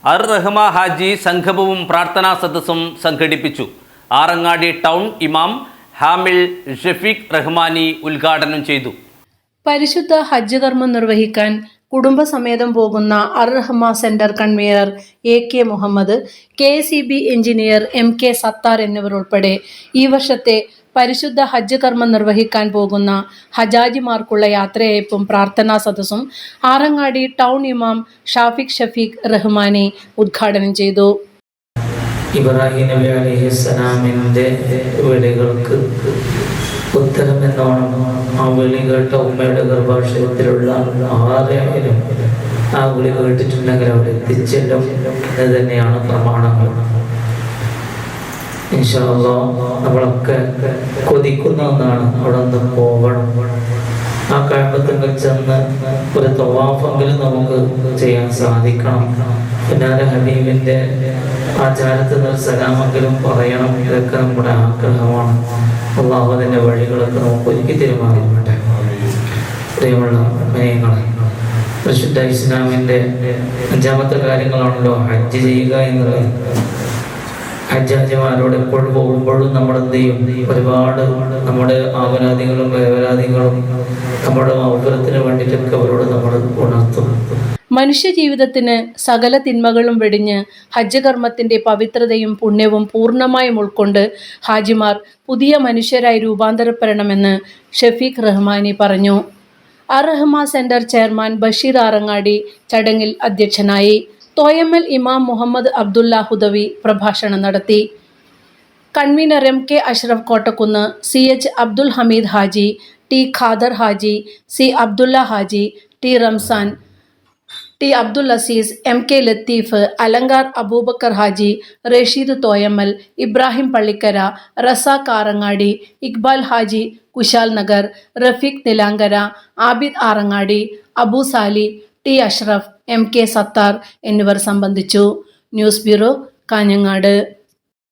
അർ റഹ്മ ഹാജി സംഗമവും പ്രാർത്ഥനാ സദസ്സും സംഘടിപ്പിച്ചു. ആറങ്ങാടി ടൗൺ ഇമാം ഹാമിൽ ഷഫീഖ് റഹ്മാനി ഉദ്ഘാടനം ചെയ്തു. പരിശുദ്ധ ഹജ്ജ് കർമ്മം നിർവഹിക്കാൻ കുടുംബസമേതം പോകുന്ന Ar Rahma centre convener AK Muhammad, KSEB engineer MK Sathar എന്നിവർ ഉൾപ്പെടെ ഈ വർഷത്തെ പരിശുദ്ധ ഹജ്ജ് കർമ്മം നിർവഹിക്കാൻ പോകുന്ന ഹജാജിമാർക്കുള്ള യാത്രയയപ്പും പ്രാർത്ഥനാ സദസ്സും ആറങ്ങാടി ടൗൺ ഇമാം ഷഫീഖ് റഹ്മാനി ഉദ്ഘാടനം ചെയ്തു. ഇബ്രാഹിം നബി അലൈഹിസ്സലാമിന്റെ വിളികൾക്ക് ഉത്തരം എന്നോണം ആ വിളി കേട്ട ഉമ്മയുടെ ഗർഭാശയത്തിലുള്ള ആരെങ്കിലും ആ വിളി കേട്ടിട്ടുണ്ടെങ്കിൽ അവിടെ എത്തിച്ചെല്ലും എന്ന് തന്നെയാണ് പ്രമാണങ്ങൾ. ഇൻഷാ അല്ലാഹ് നമ്മളൊക്കെ കൊതിക്കുന്ന ഒന്നാണ് അവിടെ നിന്ന് പോകണം. ആ കഅബത്തിൽ ചെന്ന് ഒരു തവാഫെങ്കിലും നമുക്ക് ചെയ്യാൻ സാധിക്കണം. പിന്നാലെ ഹബീബിന്റെ ആചാരത്തിൽ നിന്ന് സലാമെങ്കിലും പറയണം. ഇതൊക്കെ നമ്മുടെ ആഗ്രഹമാണ്. അല്ലാഹു അതിന്റെ വഴികളൊക്കെ നമുക്ക് ഒരുക്കി തീരുമാനിക്കട്ടെ. പ്രിയമുള്ള മുഅ്മിനീങ്ങളെ, പരിശുദ്ധ ഇസ്ലാമിന്റെ 5ാമത്തെ കാര്യങ്ങളാണല്ലോ ഹജ്ജ് ചെയ്യുക എന്നുള്ളത്. ഹജ്ജാജിമാരോട് എപ്പോഴും പോകുമ്പോഴും നമ്മൾ എന്ത് ചെയ്യും? ഒരുപാട് നമ്മുടെ ആവലാദികളും വേവലാദികളും നമ്മുടെ മൗഫിറത്തിന് വേണ്ടിയിട്ടൊക്കെ അവരോട് നമ്മൾ ഉണർത്തും. മനുഷ്യ ജീവിതത്തിന് സകല തിന്മകളും വെടിഞ്ഞ് ഹജ്ജ് കർമ്മത്തിന്റെ പവിത്രതയും പുണ്യവും പൂർണ്ണമായും ഉൾക്കൊണ്ട് ഹാജിമാർ പുതിയ മനുഷ്യരായി രൂപാന്തരപ്പെടണമെന്ന് ഷഫീഖ് റഹ്മാനി പറഞ്ഞു. അർ റഹ്മ സെന്റർ ചെയർമാൻ ബഷീർ ആറങ്ങാടി ചടങ്ങിൽ അധ്യക്ഷനായി. തോയമ്മൽ ഇമാം മുഹമ്മദ് അബ്ദുല്ല ഹുദവി പ്രഭാഷണം നടത്തി. Convener MK Ashraf Kottakkunnu, CH Abdul Hameed Haji, T Khader Haji, C Abdulla Haji, T Ramzan, T Abdul Azeez, MK Latheef, Alankar Aboobacker Haji, Rasheed Thoyammal, Ibrahim Pallikkara, Razak Arangadi, Iqbal Haji Kushal Nagar, Rafeeq Nilankara, Abid Arangadi, Abu Sali, T Ashraf, MK Sathar എന്നിവർ സംബന്ധിച്ചു. News bureau, Kanhangad.